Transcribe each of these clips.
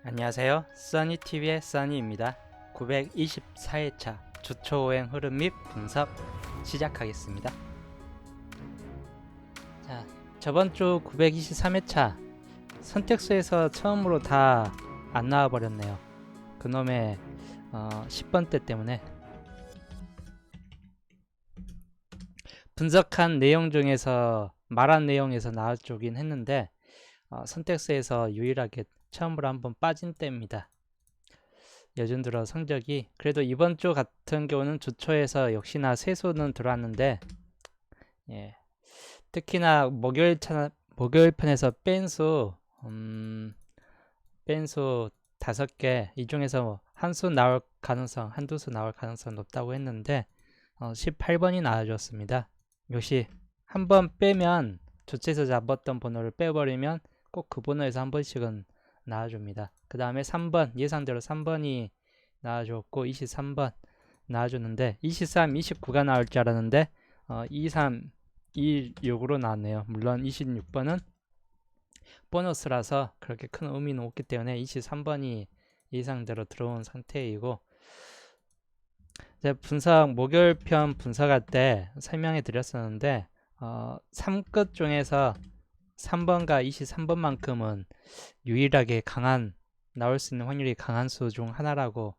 안녕하세요. 써니TV의 써니입니다. 924회차 주초오행 흐름 및 분석 시작하겠습니다. 자, 저번주 923회차 선택수에서 처음으로 다 안 나와버렸네요. 그놈의 10번대 때문에. 분석한 내용 중에서 말한 내용에서 나와주긴 했는데 선택수에서 유일하게 처음으로 한번 빠진 때입니다. 요즘 들어 성적이 그래도 이번 주 같은 경우는 주초에서 역시나 세수는 들어왔는데 특히나 목요일 편에서 뺀수 5개 이 중에서 한 수 나올 가능성, 한두 수 나올 가능성 높다고 했는데 18번이 나와줬습니다. 역시 한번 빼면 주체에서 잡았던 번호를 빼버리면 꼭 그 번호에서 한 번씩은 나와줍니다. 그 다음에 3번, 예상대로 3번이 나와줬고 23번 나와줬는데 23, 29가 나올 줄 알았는데 23, 26으로 나왔네요. 물론 26번은 보너스라서 그렇게 큰 의미는 없기 때문에 23번이 예상대로 들어온 상태이고, 목요일 편 분석할 때 설명해 드렸었는데 3끝 중에서 3번과 23번만큼은 유일하게 나올 수 있는 확률이 강한 수 중 하나라고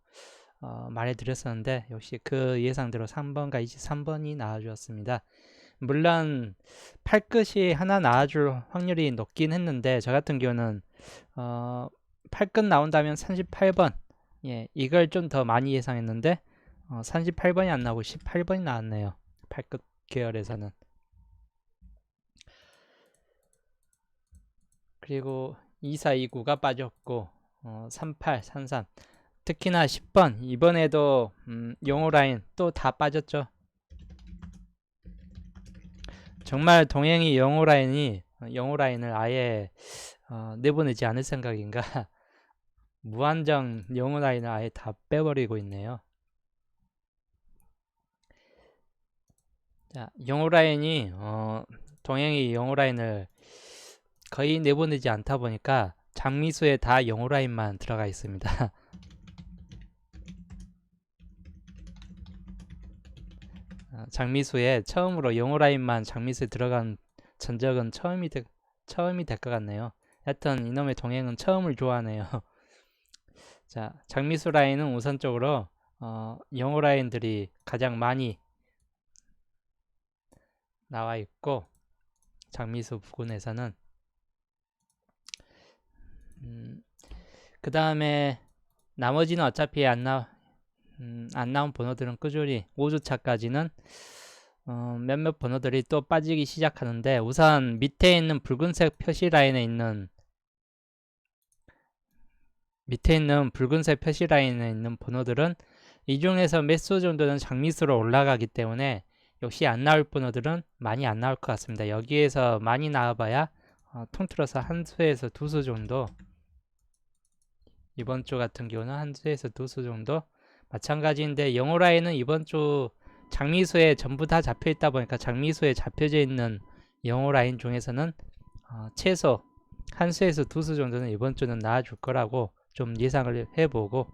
말해 드렸었는데 역시 그 예상대로 3번과 23번이 나와주었습니다. 물론 8끝이 하나 나와줄 확률이 높긴 했는데 저 같은 경우는 8끝 나온다면 38번 이걸 좀 더 많이 예상했는데 38번이 안 나오고 18번이 나왔네요. 8끝 계열에서는. 그리고 2429가 빠졌고 38, 33 특히나 10번 이번에도 영어라인 또 다 빠졌죠. 정말 동행이 영어라인을 아예 내보내지 않을 생각인가 무한정 영어라인을 아예 다 빼버리고 있네요. 자, 영어라인이 동행이 영어라인을 거의 내보내지 않다 보니까 장미수에 다 영어라인만 들어가 있습니다. 장미수에 처음으로 영어라인만 장미수에 들어간 전적은 처음이 될 것 같네요. 하여튼 이놈의 동행은 처음을 좋아하네요. 자, 장미수 라인은 우선적으로 영어라인들이 가장 많이 나와 있고, 장미수 부근에서는 그 다음에 나머지는 어차피 안 나온 번호들은 꾸준히 5주차까지는 몇몇 번호들이 또 빠지기 시작하는데, 우선 밑에 있는 붉은색 표시 라인에 있는 번호들은 이 중에서 몇 수 정도는 장미수로 올라가기 때문에 역시 안 나올 번호들은 많이 안 나올 것 같습니다. 여기에서 많이 나와봐야 통틀어서 한 수에서 두 수 정도, 이번 주 같은 경우는 한 수에서 두 수 정도 마찬가지인데, 영어라인은 이번 주 장미수에 전부 다 잡혀 있다 보니까 장미수에 잡혀져 있는 영어라인 중에서는 최소 한 수에서 두 수 정도는 이번 주는 나와줄 거라고 좀 예상을 해보고,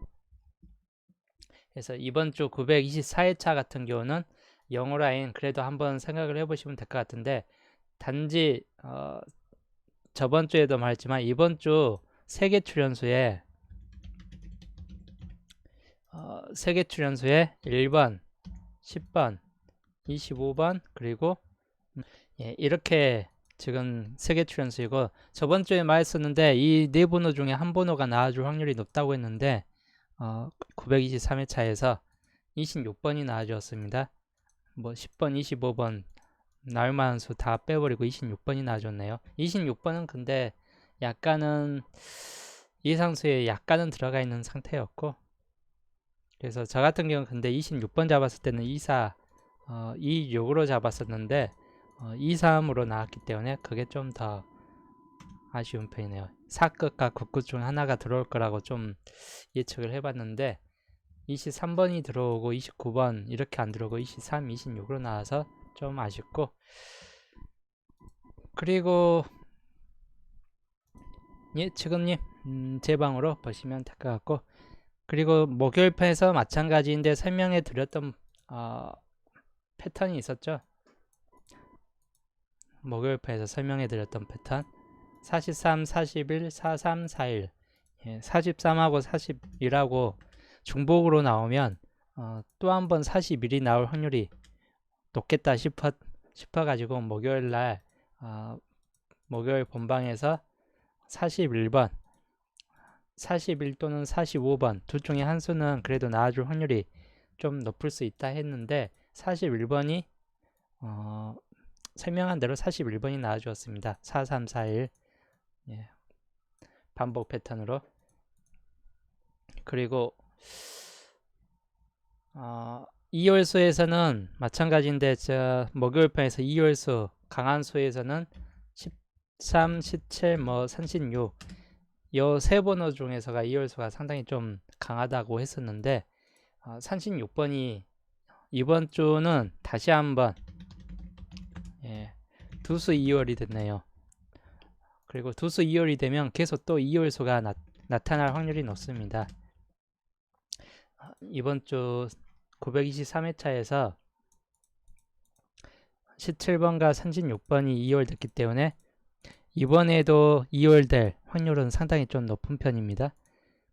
그래서 이번 주 924회차 같은 경우는 영어라인 그래도 한번 생각을 해보시면 될 것 같은데, 단지 저번 주에도 말했지만 이번 주 세계 출연수에 1번, 10번, 25번 그리고 이렇게 지금 세계 출연수이고, 저번 주에 말했었는데 이 네 번호 중에 한 번호가 나와줄 확률이 높다고 했는데 923회차에서 26번이 나와주었습니다. 뭐 10번, 25번 나올 만한 수 다 빼버리고 26번이 나와줬네요. 26번은 근데 약간은 예상수에 약간은 들어가 있는 상태였고, 그래서 저 같은 경우는 근데 26번 잡았을 때는 26으로 잡았었는데 23으로 나왔기 때문에 그게 좀 더 아쉬운 편이네요. 4끝과 9끝 중 하나가 들어올 거라고 좀 예측을 해봤는데 23번이 들어오고 29번 이렇게 안 들어오고 23, 26으로 나와서 좀 아쉽고, 그리고 예측은님 제 방으로 보시면 될 것 같고, 그리고 목요일 편에서 마찬가지인데 설명해 드렸던 패턴이 있었죠. 목요일 편에서 설명해 드렸던 패턴 43, 41, 43, 41 43하고 41하고 중복으로 나오면 또 한 번 41이 나올 확률이 높겠다 싶어가지고 목요일날 목요일 본방에서 41번 41 또는 45번 둘 중에 한 수는 그래도 나와줄 확률이 좀 높을 수 있다 했는데 41번이 설명한 대로 41번이 나와주었습니다. 4341 반복 패턴으로. 그리고 2월수에서는 마찬가지인데 목요일 편에서 2월수 강한 수에서는 13, 17, 36 요 세 번호 중에서가 2월수가 상당히 좀 강하다고 했었는데 36번이 이번 주는 다시 한번 두수 2월이 됐네요. 그리고 두수 2월이 되면 계속 또 2월수가 나타날 확률이 높습니다. 이번 주 923회차에서 17번과 36번이 2월 됐기 때문에 이번에도 2월 될 확률은 상당히 좀 높은 편입니다.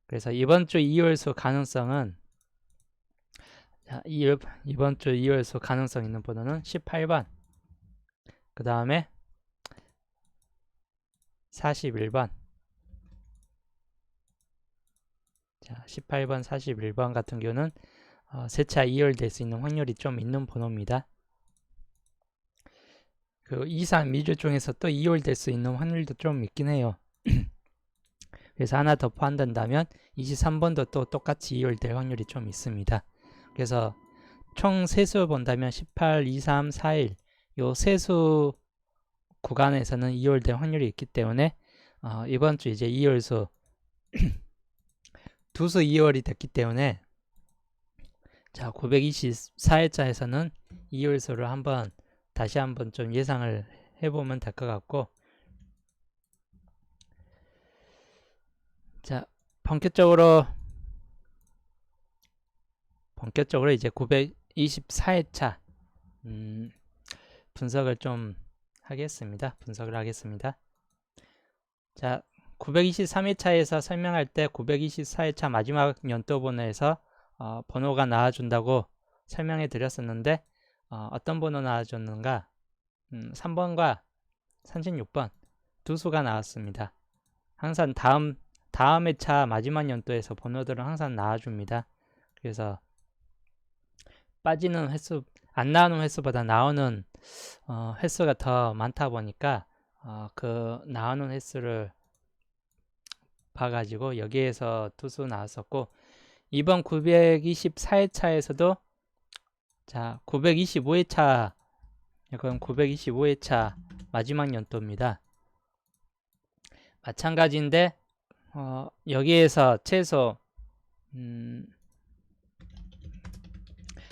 그래서 이번 주 2월수 가능성은 이번 주 2월수 가능성 있는 번호는 18번, 그 다음에 41번, 자, 18번, 41번 같은 경우는 세차 2월 될 수 있는 확률이 좀 있는 번호입니다. 그 2, 3, 2주 중에서 또 2월 될 수 있는 확률도 좀 있긴 해요. 그래서 하나 더 포함된다면 23번도 또 똑같이 2월 될 확률이 좀 있습니다. 그래서 총 세수 본다면 18, 23, 41 요 세수 구간에서는 2월 될 확률이 있기 때문에 이번 주 이제 2월수 두수 2월이 됐기 때문에 자 924회차에서는 2월수를 다시 한번 좀 예상을 해보면 될 것 같고, 자 본격적으로 이제 924회차 분석을 하겠습니다. 자 923회차에서 설명할 때 924회차 마지막 연도번호에서 번호가 나와준다고 설명해 드렸었는데 어떤 번호 나와줬는가? 3번과 36번 두 수가 나왔습니다. 항상 다음 회차 마지막 연도에서 번호들은 항상 나와줍니다. 그래서 빠지는 횟수, 안 나오는 횟수보다 나오는 횟수가 더 많다 보니까 그 나오는 횟수를 봐가지고 여기에서 투수 나왔었고, 이번 924회차에서도 자 925회차 이건 925회차 마지막 연도입니다. 마찬가지인데 여기에서 최소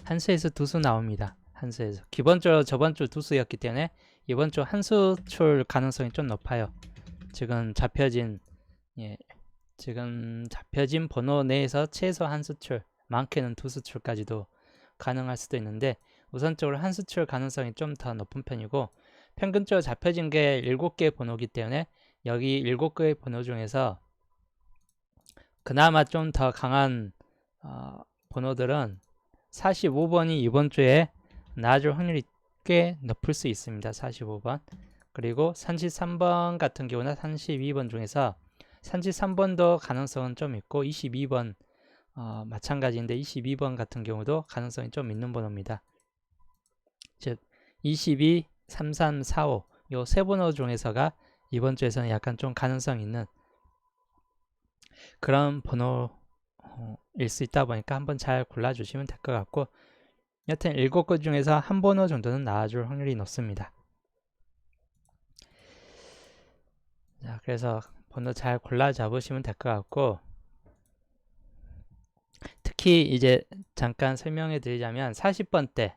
한 수에서 두 수 나옵니다. 한 수에서 기본적으로 저번 주 두 수였기 때문에 이번 주 한 수 출 가능성이 좀 높아요. 지금 잡혀진 번호 내에서 최소 한 수출, 많게는 두 수출까지도 가능할 수도 있는데 우선적으로 한 수출 가능성이 좀 더 높은 편이고, 평균적으로 잡혀진 게 7개의 번호이기 때문에 여기 7개의 번호 중에서 그나마 좀 더 강한 번호들은 45번이 이번 주에 나와줄 확률이 꽤 높을 수 있습니다. 45번. 그리고 33번 같은 경우는 32번 중에서 33번도 가능성은 좀 있고 22번 마찬가지인데 22번 같은 경우도 가능성이 좀 있는 번호입니다. 즉 22, 33, 45 요 세 번호 중에서가 이번 주에서는 약간 좀 가능성 있는 그런 번호일 수 있다 보니까 한번 잘 골라주시면 될 것 같고, 여튼 7것 중에서 한 번호 정도는 나와줄 확률이 높습니다. 자, 그래서 번호 잘 골라 잡으시면 될 것 같고, 특히 이제 잠깐 설명해 드리자면 40번대가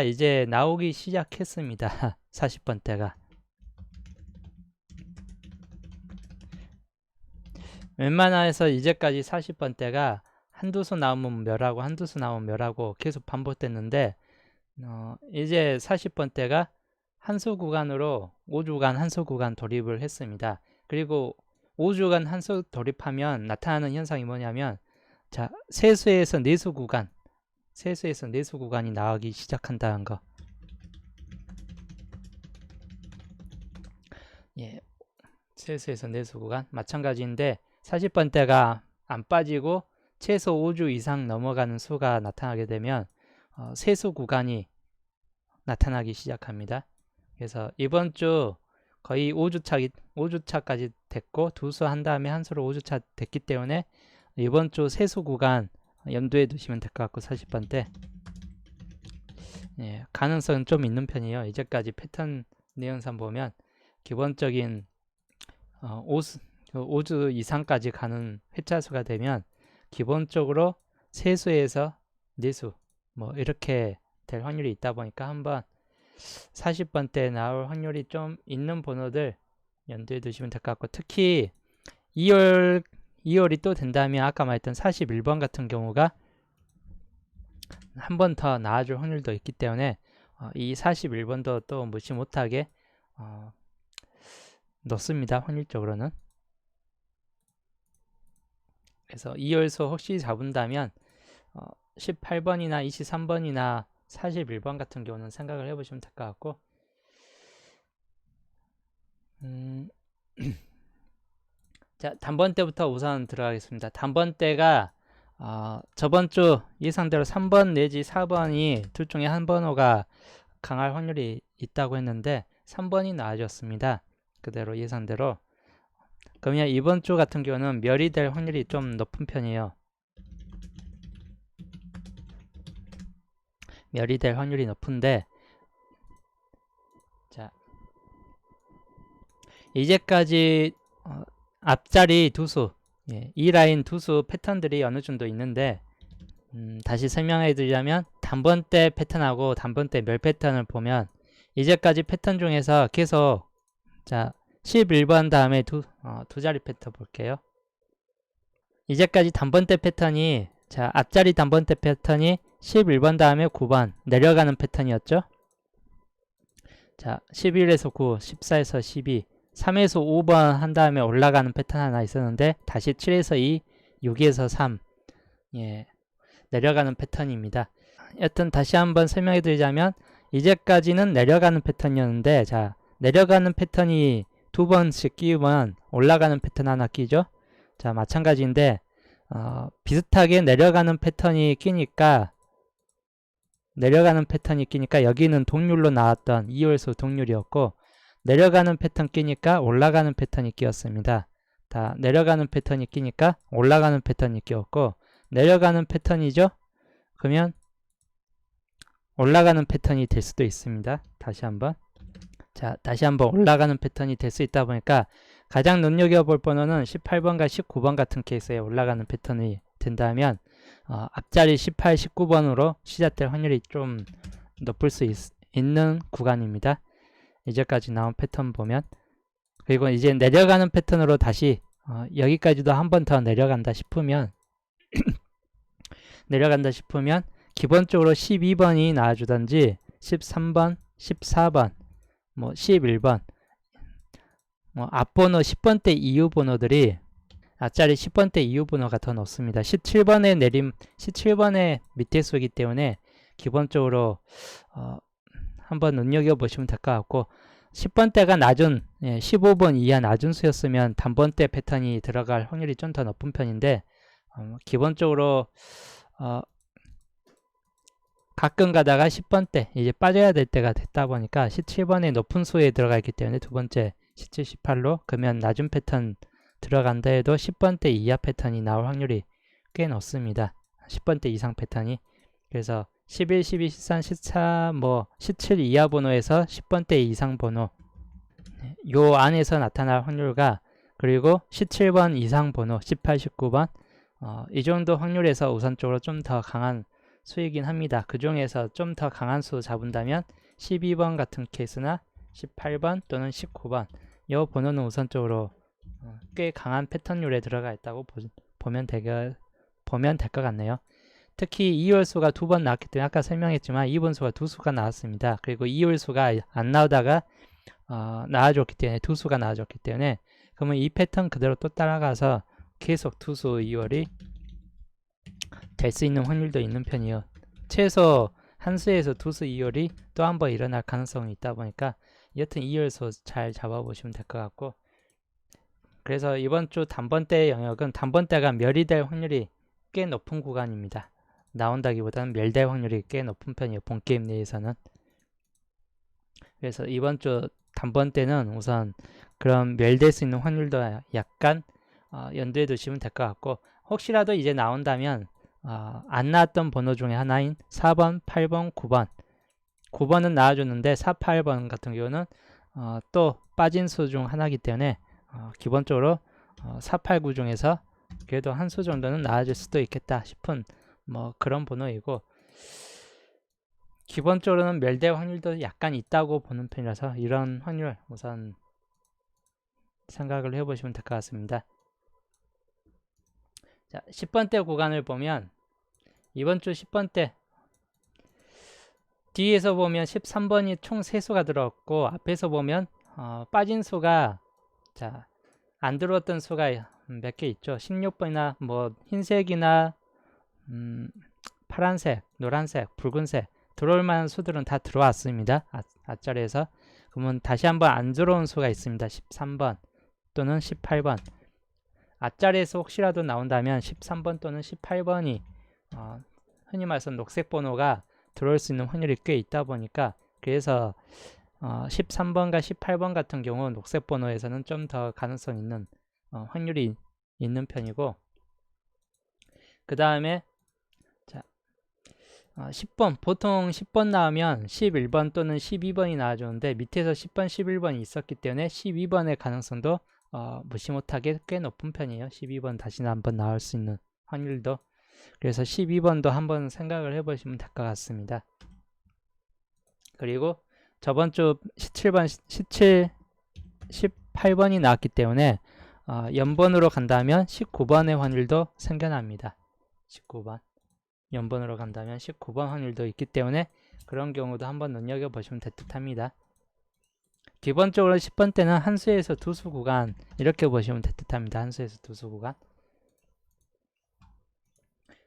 이제 나오기 시작했습니다. 40번대가 웬만해서 이제까지 40번대가 한두 수 나오면 멸하고 한두 수 나오면 멸하고 계속 반복됐는데 이제 40번대가 한 수 구간으로 5주간 한 수 구간 돌입을 했습니다. 그리고 5주간 한 수 돌입하면 나타나는 현상이 뭐냐면 자, 세수에서 내수 구간, 세수에서 내수 구간이 나오기 시작한다는 거. 예, 세수에서 내수 구간 마찬가지인데 40번대가 안 빠지고 최소 5주 이상 넘어가는 수가 나타나게 되면 세수 구간이 나타나기 시작합니다. 그래서 이번 주 거의 5주차까지 됐고 두 수 한 다음에 한 수로 5주차 됐기 때문에 이번 주 세수 구간 염두에 두시면 될 것 같고 40번대 예, 가능성은 좀 있는 편이에요. 이제까지 패턴 내용상 보면 기본적인 5주 이상까지 가는 회차수가 되면 기본적으로 세수에서 내수 뭐 이렇게 될 확률이 있다 보니까 한번 40번대 나올 확률이 좀 있는 번호들 염두에 두시면 될 것 같고 특히 2월이 또 된다면 아까 말했던 41번 같은 경우가 한 번 더 나아질 확률도 있기 때문에 이 41번도 또 무시 못하게 넣습니다. 확률적으로는. 그래서 2열수 혹시 잡은다면 18번이나 23번이나 41번 같은 경우는 생각을 해보시면 될 것 같고 자, 단번대부터 우선 들어가겠습니다. 단번대가 저번 주 예상대로 3번 내지 4번이 둘 중에 한 번호가 강할 확률이 있다고 했는데 3번이 나아졌습니다. 그대로 예상대로. 그러면 이번 주 같은 경우는 멸이 될 확률이 좀 높은 편이에요. 멸이 될 확률이 높은데 자, 이제까지 앞자리 두수 이 라인 두수 패턴들이 어느 정도 있는데 다시 설명해 드리자면 단번대 패턴하고 단번대 멸 패턴을 보면 이제까지 패턴 중에서 계속 자 11번 다음에 두 자리 패턴 볼게요. 이제까지 단번대 패턴이 자 앞자리 단번대 패턴이 11번 다음에 9번 내려가는 패턴이었죠. 자 11에서 9, 14에서 12 3에서 5번 한 다음에 올라가는 패턴 하나 있었는데 다시 7에서 2, 6에서 3 예, 내려가는 패턴입니다. 여튼 다시 한번 설명해 드리자면 이제까지는 내려가는 패턴이었는데 자 내려가는 패턴이 두 번씩 끼우면 올라가는 패턴 하나 끼죠. 자 마찬가지인데 비슷하게 내려가는 패턴이 끼니까 여기는 동률로 나왔던 2월수 동률이었고 내려가는 패턴 끼니까 올라가는 패턴이 끼었습니다. 다 내려가는 패턴이 끼니까 올라가는 패턴이 끼었고 내려가는 패턴이죠? 그러면 올라가는 패턴이 될 수도 있습니다. 다시 한번 올라가는 패턴이 될 수 있다 보니까 가장 눈여겨볼 번호는 18번과 19번 같은 케이스에 올라가는 패턴이 된다면 앞자리 18, 19번으로 시작될 확률이 좀 높을 수 있는 구간입니다. 이제까지 나온 패턴 보면 그리고 이제 내려가는 패턴으로 다시 여기까지도 한 번 더 내려간다 싶으면 기본적으로 12번이 나와주던지 13번, 14번, 뭐 11번 앞번호 10번대 이후 번호들이 앞자리 10번대 이후 번호가 더 높습니다. 17번의 밑에 수이기 때문에 기본적으로 한번 눈여겨보시면 될 것 같고 10번대가 낮은 15번 이하 낮은 수였으면 단번대 패턴이 들어갈 확률이 좀 더 높은 편인데 기본적으로 가끔 가다가 10번대 이제 빠져야 될 때가 됐다 보니까 17번의 높은 수에 들어가 있기 때문에 두 번째 17, 18로 그러면 낮은 패턴 들어간다 해도 10번대 이하 패턴이 나올 확률이 꽤 높습니다. 10번대 이상 패턴이. 그래서 11, 12, 13, 14, 17 이하 번호에서 10번대 이상 번호 요 안에서 나타날 확률과 그리고 17번 이상 번호 18, 19번 이 정도 확률에서 우선적으로 좀 더 강한 수이긴 합니다. 그 중에서 좀 더 강한 수 잡은다면 12번 같은 케이스나 18번 또는 19번 이 번호는 우선적으로 꽤 강한 패턴율에 들어가 있다고 보면 될 것 같네요. 특히 2요일수가 2번 나왔기 때문에 아까 설명했지만 2분수가 2수가 나왔습니다. 그리고 2요일수가 안 나오다가 나와줬기 때문에 2수가 나와줬기 때문에 그러면 이 패턴 그대로 또 따라가서 계속 2수 2월이 될 수 있는 확률도 있는 편이에요. 최소 한 수에서 2수 2월이 또 한 번 일어날 가능성이 있다 보니까 여튼 2요일수 잘 잡아보시면 될 것 같고, 그래서 이번 주 단번대 영역은 단번대가 멸이 될 확률이 꽤 높은 구간입니다. 나온다기보다는 멸될 확률이 꽤 높은 편이에요. 본게임 내에서는. 그래서 이번 주 단번대는 우선 그런 멸될 수 있는 확률도 약간 염두에 두시면 될 것 같고, 혹시라도 이제 나온다면 안 나왔던 번호 중에 하나인 4번, 8번, 9번 9번은 나와줬는데 4, 8번 같은 경우는 또 빠진 수 중 하나이기 때문에 기본적으로 4, 8, 9 중에서 그래도 한 수 정도는 나와줄 수도 있겠다 싶은 뭐 그런 번호이고, 기본적으로는 멸될 확률도 약간 있다고 보는 편이라서 이런 확률 우선 생각을 해보시면 될 것 같습니다. 자, 10번대 구간을 보면 이번 주 10번대 뒤에서 보면 13번이 총 3수가 들어왔고, 앞에서 보면 빠진 수가 안 들어왔던 수가 몇 개 있죠. 16번이나 뭐 흰색이나 파란색, 노란색, 붉은색 들어올 만한 수들은 다 들어왔습니다. 앞자리에서. 그러면 다시 한번 안 들어온 수가 있습니다. 13번 또는 18번. 앞자리에서 혹시라도 나온다면 13번 또는 18번이 흔히 말해서 녹색 번호가 들어올 수 있는 확률이 꽤 있다 보니까, 그래서 13번과 18번 같은 경우 녹색 번호에서는 좀 더 가능성 있는 확률이 있는 편이고, 그 다음에 10번, 보통 10번 나오면 11번 또는 12번이 나와주는데 밑에서 10번, 11번이 있었기 때문에 12번의 가능성도 무시 못하게 꽤 높은 편이에요. 12번 다시는 한번 나올 수 있는 확률도. 그래서 12번도 한번 생각을 해보시면 될 것 같습니다. 그리고 저번 주 18번이 나왔기 때문에 연번으로 간다면 19번의 확률도 생겨납니다. 19번. 연번으로 간다면 19번 확률도 있기 때문에 그런 경우도 한번 눈여겨보시면 될 듯합니다. 기본적으로 10번 때는 한 수에서 두 수 구간 이렇게 보시면 될 듯합니다. 한 수에서 두 수 구간.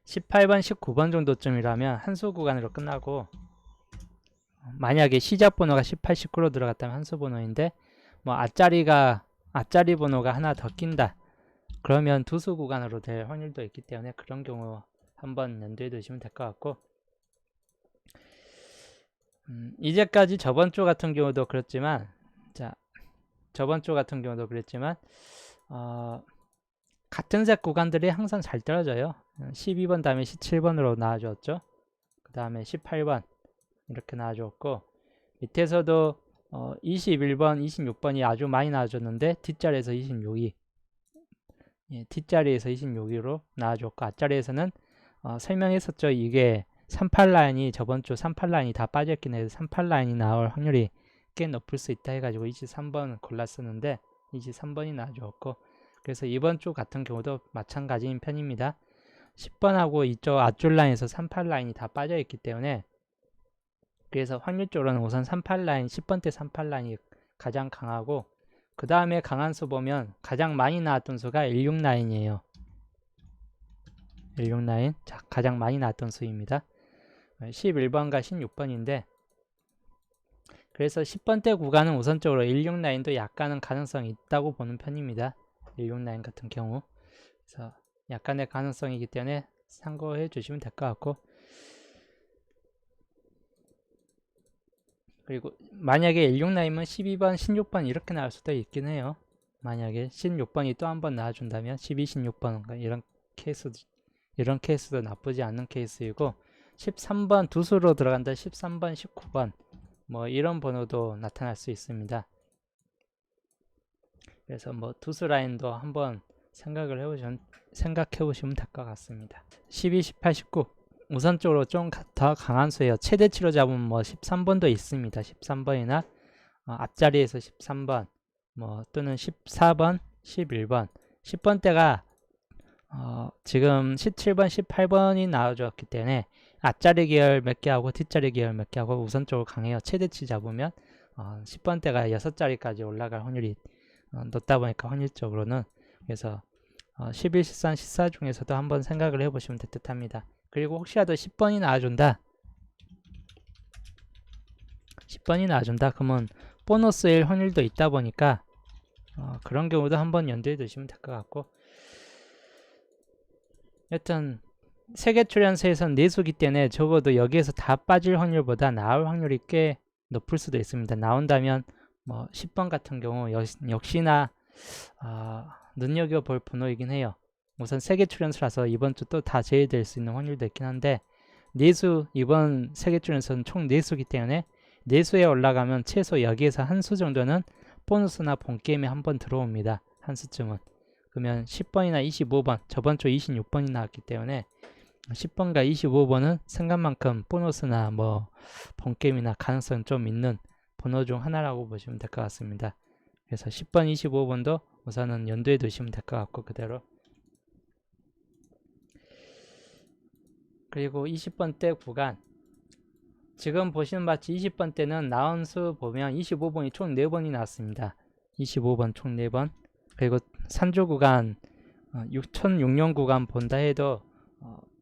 18번, 19번 정도쯤이라면 한 수 구간으로 끝나고, 만약에 시작 번호가 18, 19로 들어갔다면 한 수 번호인데 뭐 앞자리 번호가 하나 더 낀다. 그러면 두 수 구간으로 될 확률도 있기 때문에 그런 경우 한번 염두에 두시면 될 것 같고, 이제까지 저번 주 같은 경우도 그랬지만 같은 색 구간들이 항상 잘 떨어져요. 12번 다음에 17번으로 나와줬죠. 그 다음에 18번 이렇게 나와줬고, 밑에서도 21번, 26번이 아주 많이 나와줬는데 뒷자리에서 26이 뒷자리에서 26으로 나와줬고, 앞자리에서는 설명했었죠. 이게 38라인이 저번 주 38라인이 다 빠졌긴 해서 38라인이 나올 확률이 꽤 높을 수 있다 해가지고 23번 골랐었는데 23번이 나와줬고, 그래서 이번 주 같은 경우도 마찬가지인 편입니다. 10번하고 이쪽 앞줄 라인에서 38라인이 다 빠져있기 때문에, 그래서 확률적으로는 우선 38라인, 10번대 38라인이 가장 강하고, 그 다음에 강한 수 보면 가장 많이 나왔던 수가 16라인이에요. 16라인, 가장 많이 나왔던 수입니다. 11번과 16번인데, 그래서 10번대 구간은 우선적으로 16라인도 약간은 가능성이 있다고 보는 편입니다. 16라인 같은 경우. 그래서 약간의 가능성이기 때문에 참고해 주시면 될 것 같고, 그리고 만약에 16라인은 12번, 16번 이렇게 나올 수도 있긴 해요. 만약에 16번이 또 한 번 나와준다면 12, 16번 이런 케이스도 나쁘지 않는 케이스이고, 13번 두 수로 들어간다 13번, 19번 뭐 이런 번호도 나타날 수 있습니다. 그래서 뭐 두수 라인도 한번 생각해 보시면 될 것 같습니다. 12, 18, 19 우선적으로 좀 더 강한 수예요. 최대치로 잡으면 뭐 13번도 있습니다. 13번이나 앞자리에서 13번 뭐 또는 14번, 11번. 10번대가 지금 17번, 18번이 나와줬기 때문에 앞자리 계열 몇 개 하고 뒷자리 계열 몇 개 하고 우선적으로 강해요. 최대치 잡으면 10번대가 6자리까지 올라갈 확률이 높다 보니까 확률적으로는. 그래서 11, 13, 14 중에서도 한번 생각을 해보시면 될 듯 합니다. 그리고 혹시라도 10번이 나와준다. 10번이 나와준다. 그러면 보너스일 확률도 있다 보니까 그런 경우도 한번 염두에 두시면 될 것 같고, 여튼 세개 출연서에선 내수기 때문에 적어도 여기에서 다 빠질 확률보다 나올 확률이 꽤 높을 수도 있습니다. 나온다면 뭐 10번 같은 경우 역시나 눈여겨볼 번호이긴 해요. 우선 세개 출연서라서 이번 주 또 다 제외될 수 있는 확률도 있긴 한데, 내수 이번 세개 출연서는 총 내수기 때문에 내수에 올라가면 최소 여기에서 한 수 정도는 보너스나 본게임에 한번 들어옵니다. 한 수쯤은. 그러면 10번이나 25번, 저번 주 26번이 나왔기 때문에 10번과 25번은 생각만큼 보너스나 뭐 본게임이나 가능성 좀 있는 번호 중 하나라고 보시면 될 것 같습니다. 그래서 10번, 25번도 우선은 연두에 두시면 될 것 같고, 그대로. 그리고 20번대 구간, 지금 보시는 바치 20번대는 나온 수 보면 25번이 총 4번이 나왔습니다. 25번 총 4번. 그리고 산조 구간 6006년 구간 본다 해도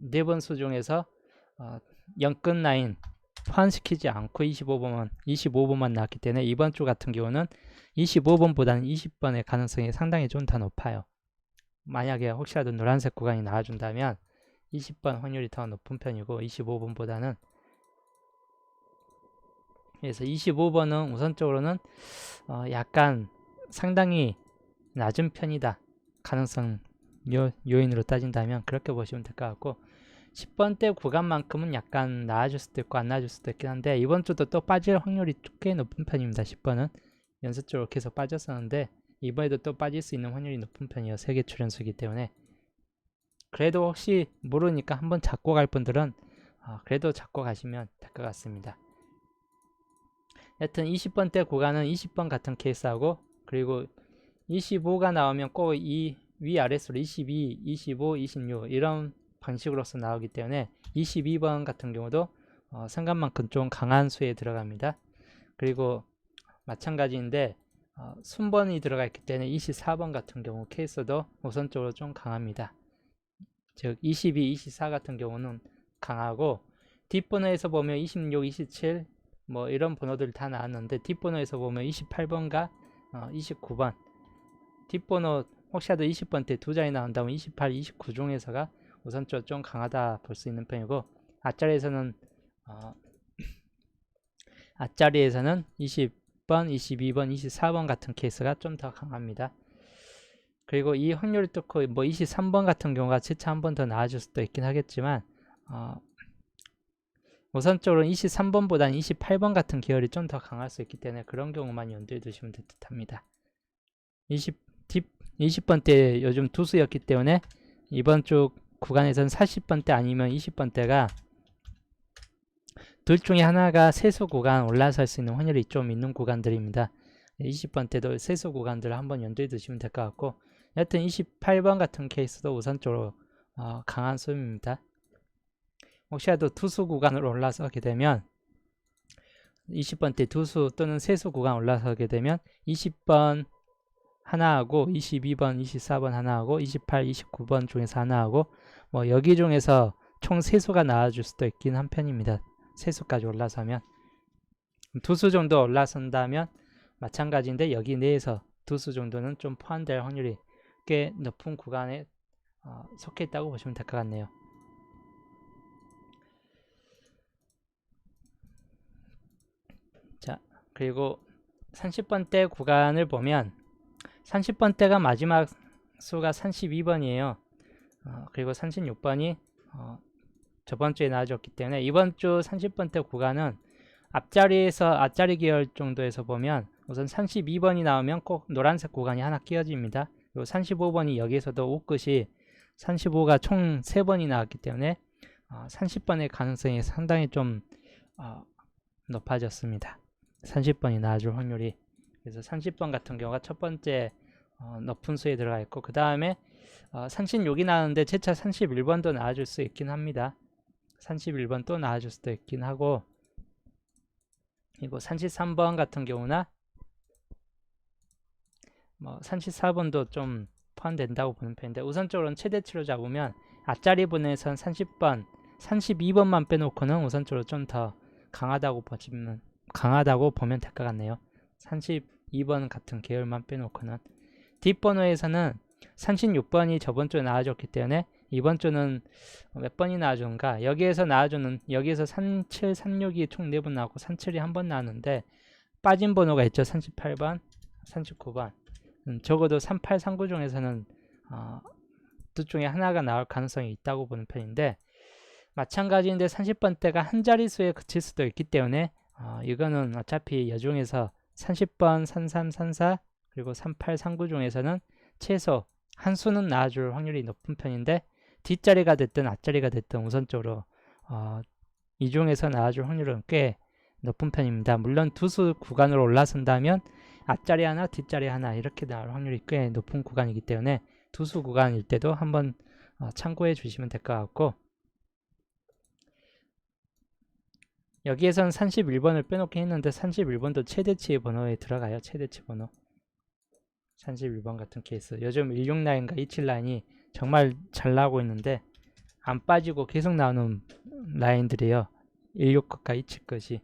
4번 수 중에서 연끝 라인 포함시키지 않고 25번만 나왔기 때문에 이번 주 같은 경우는 25번보다는 20번의 가능성이 상당히 좀 더 높아요. 만약에 혹시라도 노란색 구간이 나와준다면 20번 확률이 더 높은 편이고 25번보다는. 그래서 25번은 우선적으로는 약간 상당히 낮은 편이다. 가능성 요인으로 따진다면 그렇게 보시면 될 것 같고, 10번대 구간만큼은 약간 나아질 수도 있고 안 나아질 수도 있긴 한데, 이번 주도 또 빠질 확률이 꽤 높은 편입니다. 10번은 연속적으로 계속 빠졌었는데 이번에도 또 빠질 수 있는 확률이 높은 편이에요. 세개 출연수이기 때문에. 그래도 혹시 모르니까 한번 잡고 갈 분들은 그래도 잡고 가시면 될 것 같습니다. 여튼 20번대 구간은 20번 같은 케이스하고, 그리고 25가 나오면 꼭 이 위아래수로 22, 25, 26 이런 방식으로서 나오기 때문에 22번 같은 경우도 생각만큼 좀 강한 수에 들어갑니다. 그리고 마찬가지인데 순번이 들어가 있기 때문에 24번 같은 경우 케이스도 우선적으로 좀 강합니다. 즉 22, 24 같은 경우는 강하고, 뒷번호에서 보면 26, 27 뭐 이런 번호들 다 나왔는데 뒷번호에서 보면 28번과 29번 뒷번호 혹시라도 20번 때 두 자리 나온다면 28, 29 중에서가 우선적으로 좀 강하다 볼 수 있는 편이고, 앞자리에서는 20번, 22번, 24번 같은 케이스가 좀 더 강합니다. 그리고 이 확률을 뚫고 뭐 23번 같은 경우가 채차 한 번 더 나아질 수도 있긴 하겠지만 우선적으로 23번보다는 28번 같은 계열이 좀 더 강할 수 있기 때문에 그런 경우만 염두에 두시면 될 듯 합니다. 20번대 요즘 두수였기 때문에 이번 주 구간에서는 40번대 아니면 20번대가 둘 중에 하나가 세수 구간 올라설 수 있는 확률이 좀 있는 구간들입니다. 20번대도 세수 구간들을 한번 염두에 두시면 될 것 같고, 여튼 28번 같은 케이스도 우선적으로 강한 수입니다. 혹시라도 투수 구간으로 올라서게 되면 20번대 투수 또는 세수 구간 올라서게 되면 20번 하나하고 22번, 24번 하나하고 28, 29번 중에서 하나하고 뭐 여기 중에서 총 세수가 나와줄 수도 있긴 한 편입니다. 세수까지 올라서면 두수 정도 올라선다면 마찬가지인데 여기 내에서 두수 정도는 좀 포함될 확률이 꽤 높은 구간에 속해 있다고 보시면 될 것 같네요. 자, 그리고 30번대 구간을 보면 30번대가 마지막 수가 32번이에요. 그리고 36번이 저번 주에 나와줬기 때문에 이번 주 30번대 구간은 앞자리 계열 정도에서 보면 우선 32번이 나오면 꼭 노란색 구간이 하나 끼워집니다. 그리고 35번이 여기에서도 옷끝이 35가 총 3번이 나왔기 때문에 30번의 가능성이 상당히 좀 높아졌습니다. 30번이 나와줄 확률이. 그래서 30번 같은 경우가 첫 번째 높은 수에 들어가 있고, 그 다음에 36이 나왔는데 재차 31번도 나와줄 수 있긴 합니다. 31번 또 나와줄 수도 있긴 하고, 그리고 33번 같은 경우나 34번도 좀 포함된다고 보는 편인데, 우선적으로는 최대치로 잡으면 앞자리 번호에선 30번, 32번만 빼놓고는 우선적으로 좀 더 강하다고 보면 될 것 같네요. 32번 같은 계열만 빼놓고는. 뒷번호에서는 36번이 저번 주에 나와줬기 때문에 이번 주는 몇 번이 나와준가, 여기에서 37, 36이 총 4번 나왔고 37이 한 번 나왔는데 빠진 번호가 있죠. 38번, 39번. 적어도 38, 39 중에서는 둘 중에 하나가 나올 가능성이 있다고 보는 편인데, 마찬가지인데 30번대가 한 자릿수에 그칠 수도 있기 때문에 이거는 어차피 여중에서 30번, 33, 34 그리고 38, 39 중에서는 최소 한 수는 나와줄 확률이 높은 편인데, 뒷자리가 됐든 앞자리가 됐든 우선적으로 이 중에서 나와줄 확률은 꽤 높은 편입니다. 물론 두수 구간으로 올라선다면 앞자리 하나, 뒷자리 하나 이렇게 나올 확률이 꽤 높은 구간이기 때문에 두수 구간일 때도 한번 참고해 주시면 될 것 같고, 여기에선 31번을 빼놓긴 했는데 31번도 최대치 번호에 들어가요. 최대치 번호 31번 같은 케이스, 요즘 16라인과 27라인이 정말 잘 나오고 있는데 안 빠지고 계속 나오는 라인들이에요. 16끝과 27끝이.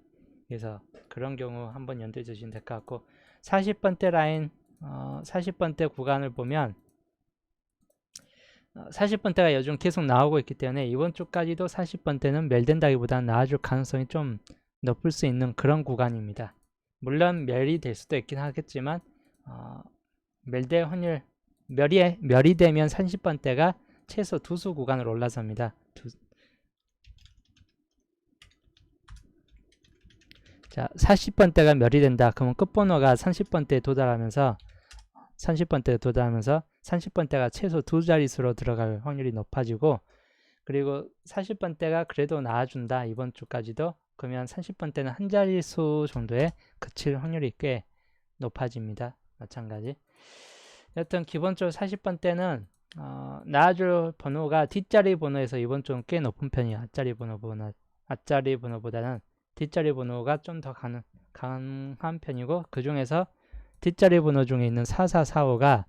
그래서 그런 경우 한번 연두해 주시면 될 것 같고, 40번대 라인, 40번대 구간을 보면 40번대가 요즘 계속 나오고 있기 때문에 이번 주까지도 40번대는 멸된다기보다는 나와줄 가능성이 좀 높을 수 있는 그런 구간입니다. 물론 멸이 될 수도 있긴 하겠지만 멸될 확률, 멸이 되면 30번대가 최소 두수 구간으로 올라섭니다. 자, 40번대가 멸이 된다. 그러면 끝번호가 30번대에 도달하면서 30번대가 최소 두 자릿수로 들어갈 확률이 높아지고, 그리고 40번대가 그래도 나와준다 이번 주까지도, 그러면 30번대는 한 자릿수 정도에 그칠 확률이 꽤 높아집니다. 마찬가지. 여튼 기본적으로 40번대는 나와줄 번호가 뒷자리 번호에서 이번 주는 꽤 높은 편이에요. 앞자리 번호보다는 뒷자리 번호가 좀 더 강한 편이고, 그 중에서 뒷자리 번호 중에 있는 4445가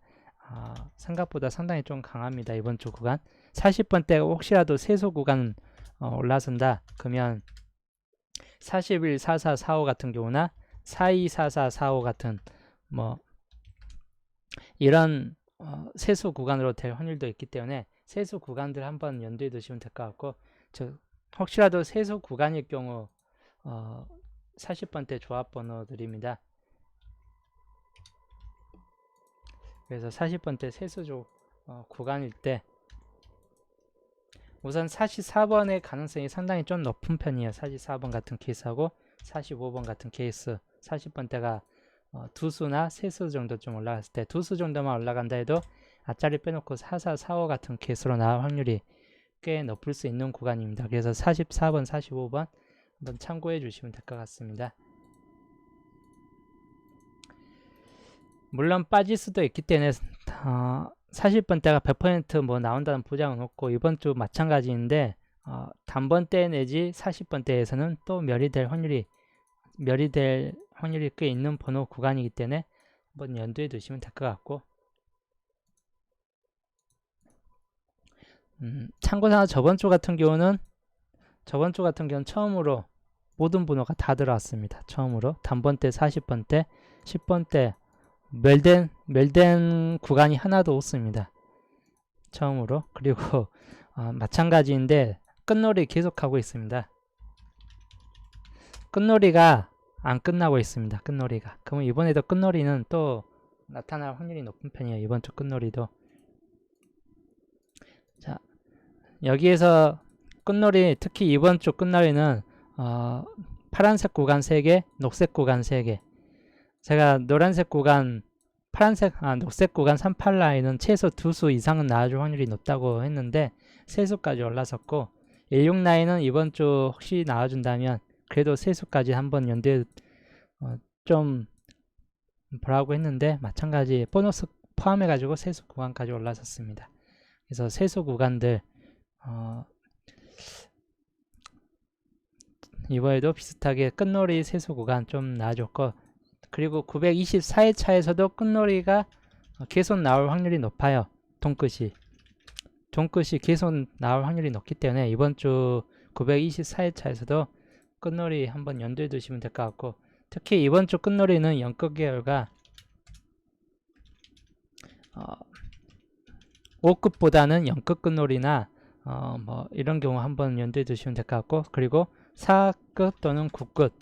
생각보다 상당히 좀 강합니다. 이번 주 구간 40번대가 혹시라도 세수 구간 올라선다 그러면 41, 44, 45 같은 경우나 42, 44, 45 같은 이런 세수 구간으로 될 확률도 있기 때문에 세수 구간들 한번 연두해 두시면 될 것 같고, 혹시라도 세수 구간일 경우 40번대 조합 번호들입니다. 그래서 40번대 세수조 구간일 때 우선 44번의 가능성이 상당히 좀 높은 편이에요. 44번 같은 케이스하고 45번 같은 케이스, 40번대가 두수나 세수 정도 좀 올라갔을 때, 두수 정도만 올라간다 해도 앞자리 빼놓고 44, 45 같은 케이스로 나올 확률이 꽤 높을 수 있는 구간입니다. 그래서 44번, 45번 한번 참고해 주시면 될 것 같습니다. 물론 빠질 수도 있기 때문에 40번대가 100% 나온다는 보장은 없고, 이번 주 마찬가지인데 단번대 내지 40번대에서는 또 멸이 될 확률이 꽤 있는 번호 구간이기 때문에 한번 연두해 두시면 될 것 같고, 참고로 저번 주 같은 경우는 처음으로 모든 번호가 다 들어왔습니다. 처음으로 단번대, 40번대, 10번대 멸된 구간이 하나도 없습니다. 처음으로. 그리고 마찬가지인데 끝놀이 계속하고 있습니다. 끝놀이가 안 끝나고 있습니다. 끝놀이가. 그러면 이번에도 끝놀이는 또 나타날 확률이 높은 편이에요. 이번 주 끝놀이도. 자, 여기에서 끝놀이, 특히 이번 주 끝놀이는 파란색 구간 3개, 녹색 구간 3개. 제가 노란색 구간, 녹색 구간 38라인은 최소 2수 이상은 나와줄 확률이 높다고 했는데 3수까지 올라섰고, 16라인은 이번 주 혹시 나와준다면 그래도 3수까지 한번 연대 좀 보라고 했는데, 마찬가지 포함해 가지고 세수 구간까지 올라섰습니다. 그래서 세수 구간들 이번에도 비슷하게 끝놀이 세수 구간 좀 나와줬고, 그리고 924회차에서도 끝놀이가 계속 나올 확률이 높아요. 돈끝이 계속 나올 확률이 높기 때문에 이번 주 924회차에서도 끝놀이 한번 염두에 두시면 될 것 같고, 특히 이번 주 끝놀이는 연끝 계열과 5급보다는 연끝 끝놀이나 뭐 이런 경우 한번 염두에 두시면 될 것 같고, 그리고 4급 또는 9급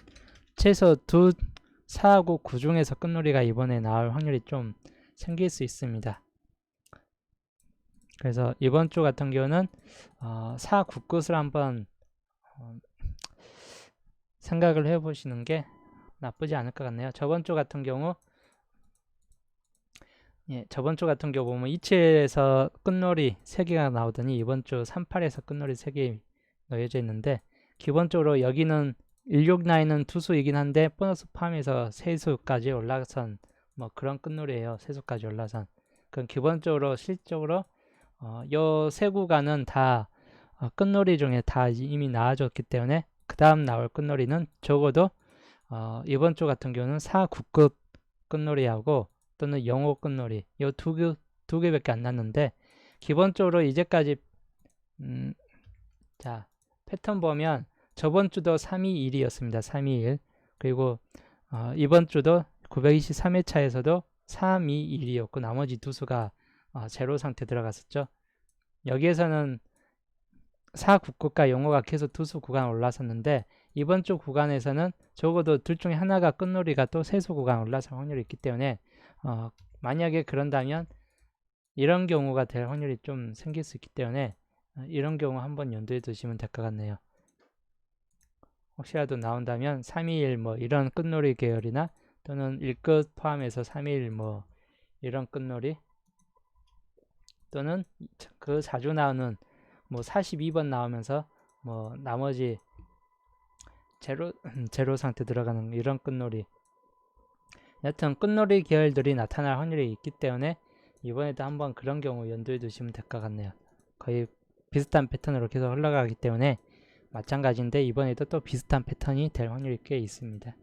최소 4하고 9 중에서 끝놀이가 이번에 나올 확률이 좀 생길 수 있습니다. 그래서 이번 주 같은 경우는 4, 9끝을 한번 생각을 해보시는 게 나쁘지 않을 것 같네요. 저번 주 같은 경우 보면 27에서 끝놀이 3개가 나오더니 이번 주 38에서 끝놀이 3개 놓여져 있는데, 기본적으로 여기는 16 라인은 투수이긴 한데 보너스 포함해서 세수까지 올라선 뭐 그런 끝놀이에요. 세수까지 올라선. 그럼 기본적으로 실적으로 요 세 구간은 다 끝놀이 중에 다 이미 나와줬기 때문에 그 다음 나올 끝놀이는 적어도 이번 주 같은 경우는 4, 9급 끝놀이하고 또는 영어 끝놀이 요 두 개밖에 안 났는데, 기본적으로 이제까지 자 패턴 보면 저번 주도 321이었습니다. 321. 그리고 이번 주도 923회차에서도 321이었고 나머지 두 수가 제로 상태 들어갔었죠. 여기에서는 4, 9급과 영어가 계속 두 수 구간 올라섰는데, 이번 주 구간에서는 적어도 둘 중에 하나가 끝놀이가 또 세수 구간 올라설 확률이 있기 때문에 만약에 그런다면 이런 경우가 될 확률이 좀 생길 수 있기 때문에 이런 경우 한번 염두에 두시면 될 것 같네요. 혹시라도 나온다면 321 뭐 이런 끝놀이 계열이나 또는 1끝 포함해서 321 뭐 이런 끝놀이, 또는 그 자주 나오는 뭐 42번 나오면서 뭐 나머지 제로 상태 들어가는 이런 끝놀이, 여튼 끝놀이 계열들이 나타날 확률이 있기 때문에 이번에도 한번 그런 경우 염두에 두시면 될 것 같네요. 거의 비슷한 패턴으로 계속 흘러가기 때문에 마찬가지인데 이번에도 또 비슷한 패턴이 될 확률이 꽤 있습니다.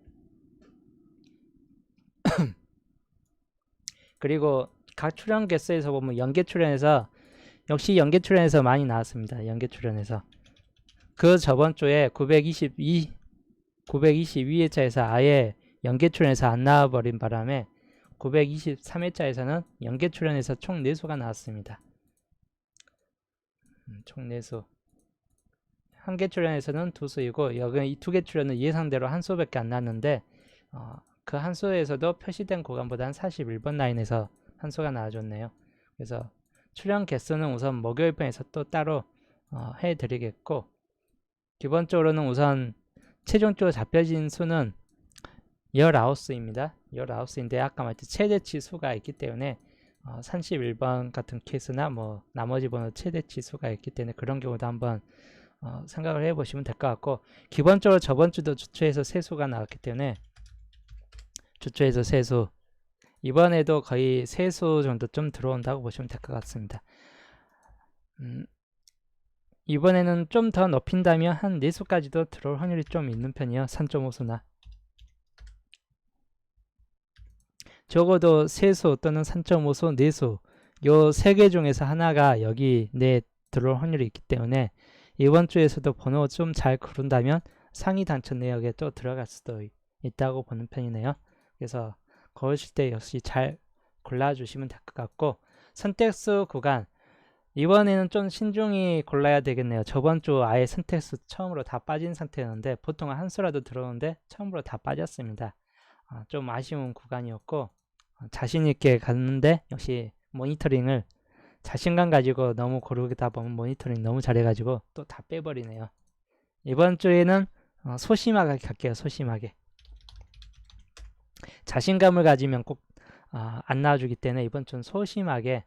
그리고 각 출연 개수에서 보면 연계 출연에서 역시 연계 출연에서 많이 나왔습니다. 연계 출연에서 그 저번 주에 922회차에서 아예 연계 출연에서 안 나와버린 바람에 923회차에서는 연계 출연에서 총 4수가 나왔습니다. 총 4수. 한 개 출연에서는 2수이고 여기 이 2개 출연은 예상대로 한 수밖에 안 나왔는데 그 한 수에서도 표시된 구간보다는 41번 라인에서 한 수가 나와줬네요. 그래서 출연 개수는 우선 목요일 편에서 또 따로 해드리겠고, 기본적으로는 우선 최종적으로 잡혀진 수는 19수입니다. 19수인데 아까 말했듯이 최대치 수가 있기 때문에 31번 같은 케이스나 뭐 나머지 번호 최대치 수가 있기 때문에 그런 경우도 한번 생각을 해보시면 될 것 같고, 기본적으로 저번 주도 주초에서 세수가 나왔기 때문에 주초에서 세수, 이번에도 거의 세수 정도 좀 들어온다고 보시면 될 것 같습니다. 이번에는 좀 더 높인다면 한 4수까지도 들어올 확률이 좀 있는 편이에요. 3.5수나 적어도 세수 또는 3.5수, 4수 요 3개 중에서 하나가 여기 내 들어올 확률이 있기 때문에 이번 주에서도 번호 좀 잘 고른다면 상위 당첨 내역에 또 들어갈 수도 있다고 보는 편이네요. 그래서 고르실 때 역시 잘 골라주시면 될 것 같고, 선택수 구간 이번에는 좀 신중히 골라야 되겠네요. 저번 주 아예 선택수 처음으로 다 빠진 상태였는데 보통 한 수라도 들어오는데 처음으로 다 빠졌습니다. 좀 아쉬운 구간이었고 자신 있게 갔는데 역시 모니터링을 자신감 가지고 너무 고르다 보면 모니터링 너무 잘해가지고 또 다 빼버리네요. 이번 주에는 소심하게 갈게요. 소심하게. 자신감을 가지면 꼭 안 나와주기 때문에 이번 주는 소심하게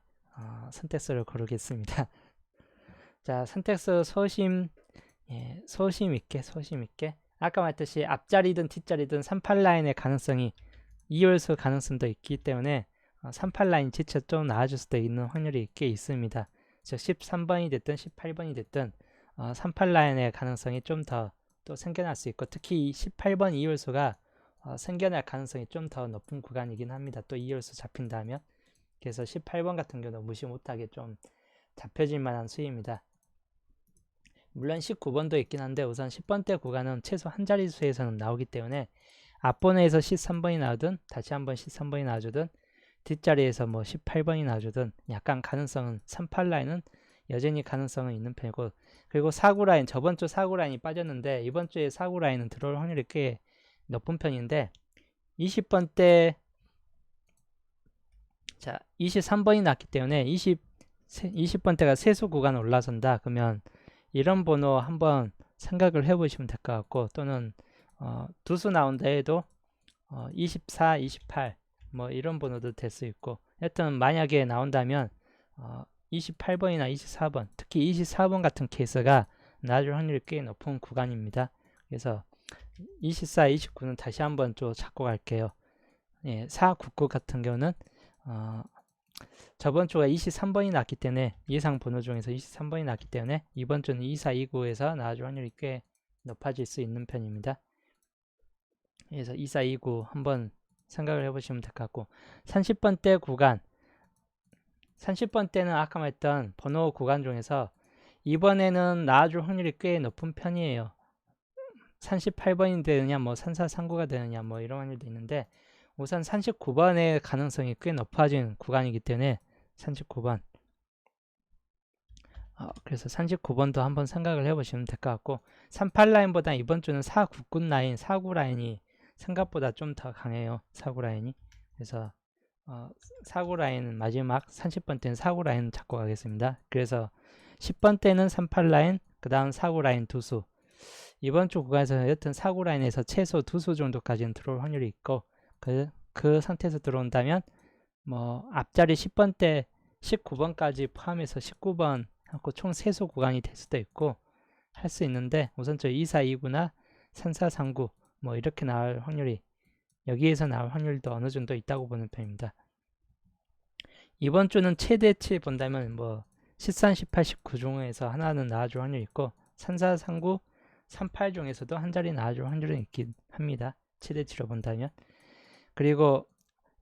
선택수를 고르겠습니다. 자, 선택수 소심 있게 아까 말했듯이 앞자리든 뒷자리든 38라인의 가능성이 2홀수 가능성도 있기 때문에 38 라인 지쳐 좀 나아질 수도 있는 확률이 꽤 있습니다. 즉 13번이 됐든 18번이 됐든 38 라인의 가능성이 좀 더 또 생겨날 수 있고, 특히 이 18번 이율수가 생겨날 가능성이 좀 더 높은 구간이긴 합니다. 또 이율수 잡힌다면. 그래서 18번 같은 경우는 무시 못하게 좀 잡혀질 만한 수입니다. 물론 19번도 있긴 한데 우선 10번대 구간은 최소 한 자릿수에서는 나오기 때문에 앞번호에서 13번이 나오든 다시 한번 13번이 나와주든 뒷자리에서 뭐 18번이 나와주든 약간 가능성은 38 라인은 여전히 가능성은 있는 편이고, 그리고 49 라인, 저번 주 49 라인이 빠졌는데 이번 주에 49 라인은 들어올 확률이 꽤 높은 편인데 20번대, 자 23번이 났기 때문에 20번대가 세수 구간 올라선다 그러면 이런 번호 한번 생각을 해보시면 될 것 같고, 또는 두수 나온다 해도 24, 28 뭐 이런 번호도 될 수 있고, 하여튼 만약에 나온다면 28번이나 24번, 특히 24번 같은 케이스가 나올 확률이 꽤 높은 구간입니다. 그래서 24, 29는 다시 한번 좀 잡고 갈게요. 예, 4, 99 같은 경우는 저번 주가 23번이 났기 때문에, 예상 번호 중에서 23번이 났기 때문에 이번 주는 24, 29에서 나와줄 확률이 꽤 높아질 수 있는 편입니다. 그래서 24, 29 한번 생각을 해보시면 될 것 같고, 30번대 구간, 30번대는 아까 말했던 번호 구간 중에서 이번에는 나와줄 확률이 꽤 높은 편이에요. 38번이 되느냐, 뭐 3439가 되느냐, 뭐 이런 확률도 있는데 우선 39번의 가능성이 꽤 높아진 구간이기 때문에 39번, 그래서 39번도 한번 생각을 해보시면 될 것 같고, 38 라인보다 이번 주는 499 라인, 49 라인이 생각보다 좀 더 강해요. 49 라인이. 그래서 49 라인 마지막 30번대는 49 라인 잡고 가겠습니다. 그래서 10번대는 38 라인, 그 다음 49 라인 두수. 이번 주 구간에서는 여튼 49 라인에서 최소 두수 정도까지는 들어올 확률이 있고, 그 상태에서 들어온다면 뭐 앞자리 10번대 19번까지 포함해서 19번 하고 총 세수 구간이 될 수도 있고 할 수 있는데, 우선 저 2429나 3439 뭐 이렇게 나올 확률이, 여기에서 나올 확률도 어느 정도 있다고 보는 편입니다. 이번 주는 최대치 본다면 뭐 13, 18, 19 중에서 하나는 나와줄 확률이 있고 3439, 38 중에서도 한 자리 나와줄 확률은 있긴 합니다. 최대치로 본다면. 그리고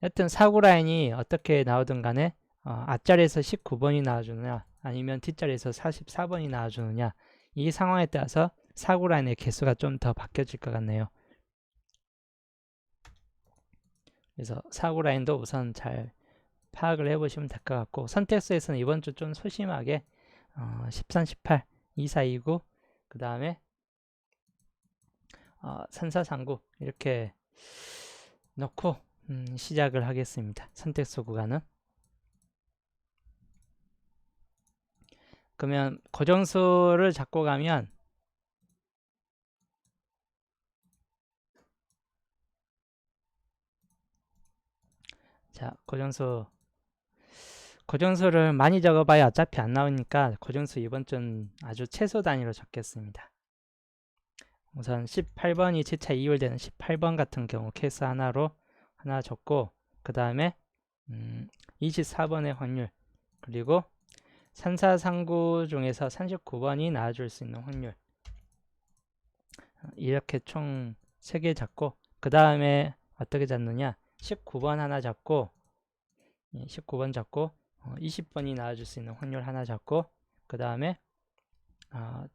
여튼 사구 라인이 어떻게 나오든 간에 앞자리에서 19번이 나와주느냐 아니면 뒷자리에서 44번이 나와주느냐, 이 상황에 따라서 사구 라인의 개수가 좀 더 바뀌어질 것 같네요. 그래서 사구 라인도 우선 잘 파악을 해보시면 될 것 같고, 선택수에서는 이번 주 좀 소심하게 13, 18, 24, 29, 그 다음에 3439 이렇게 넣고 시작을 하겠습니다. 선택수 구간은. 그러면 고정수를 잡고 가면 자, 고정수를 많이 적어봐야 어차피 안 나오니까 고정수 이번 주는 아주 최소 단위로 적겠습니다. 우선 18번이 재차 이율되는 18번 같은 경우 케이스 하나로 하나 적고, 그 다음에 24번의 확률, 그리고 3439 중에서 39번이 나와줄 수 있는 확률, 이렇게 총 3개 잡고, 그 다음에 어떻게 잡느냐, 19번 하나 잡고 19번 잡고 20번이 나와줄 수 있는 확률 하나 잡고, 그 다음에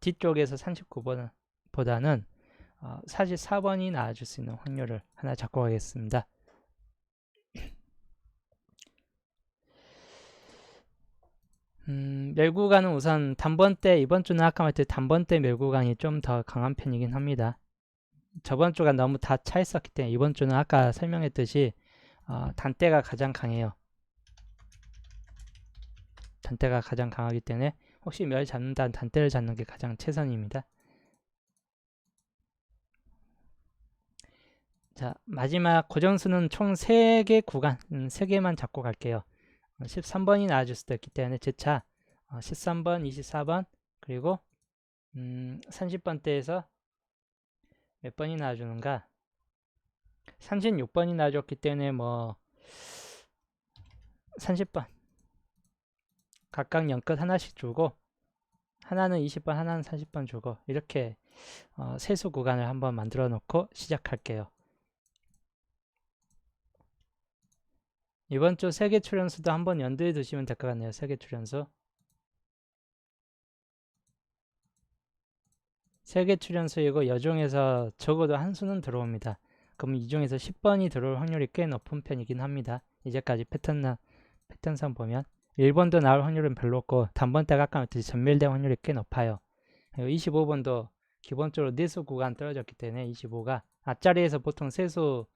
뒤쪽에서 39번보다는 44번이 나와줄 수 있는 확률을 하나 잡고 가겠습니다. 멸구간은 우선 단번대, 이번 주는 아까 말했듯이 단번대 멸구간이 좀 더 강한 편이긴 합니다. 저번 주가 너무 다 차 있었기 때문에 이번 주는 아까 설명했듯이 단대가 가장 강해요. 단대가 가장 강하기 때문에 혹시 멸 잡는다는 단대를 잡는 게 가장 최선입니다. 자, 마지막 고정수는 총 3개 구간, 3개만 잡고 갈게요. 13번이 나와줄 수도 있기 때문에 제차 13번, 24번, 그리고 30번대에서 몇 번이 나와주는가, 36번이 나와줬기 때문에 뭐 30번 각각 연끝 하나씩 주고 하나는 20번 하나는 30번 주고 이렇게 세수 구간을 한번 만들어 놓고 시작할게요. 이번 주 세계 출연수도 한번 연두에 두시면 될 것 같네요. 세계 출연수. 세계 출연수이고 여중에서 적어도 한 수는 들어옵니다. 그럼 이 중에서 10번이 들어올 확률이 꽤 높은 편이긴 합니다. 이제까지 패턴상 보면 1번도 나올 확률은 별로 없고 단번대 가까웠듯이 전멸될 확률이 꽤 높아요. 그리고 25번도 기본적으로 내수 구간 떨어졌기 때문에 25가 앞자리에서 보통 세수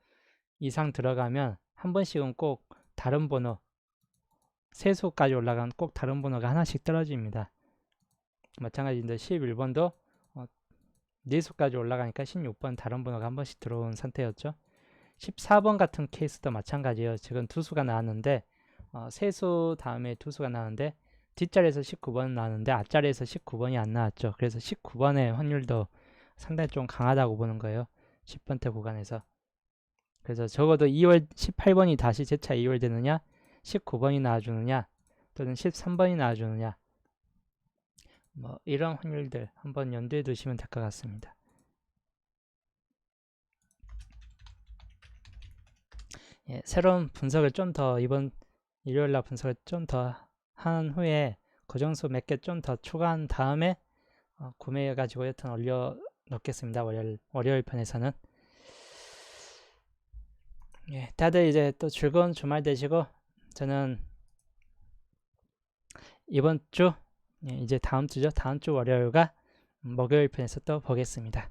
이상 들어가면 한 번씩은 꼭 다른 번호 세수까지 올라간 꼭 다른 번호가 하나씩 떨어집니다. 마찬가지인데 11번도 내수까지 올라가니까 16번 다른 번호가 한 번씩 들어온 상태였죠. 14번 같은 케이스도 마찬가지예요. 지금 두 수가 나왔는데 세수 다음에 두 수가 나왔는데 뒷자리에서 19번 나왔는데 앞자리에서 19번이 안 나왔죠. 그래서 19번의 확률도 상당히 좀 강하다고 보는 거예요. 10번대 구간에서. 그래서 적어도 2월 18번이 다시 재차 2월 되느냐 19번이 나와주느냐 또는 13번이 나와주느냐 뭐 이런 확률들 한번 염두에 두시면 될 것 같습니다. 예, 새로운 분석을 좀 더 이번 일요일날 분석을 좀 더 한 후에 고정수 몇 개 좀 더 추가한 다음에 구매해가지고 여튼 올려 놓겠습니다. 월요일 편에서는. 예, 다들 이제 또 즐거운 주말 되시고 저는 이번 주 이제 다음 주죠. 다음 주 월요일과 목요일 편에서 또 보겠습니다.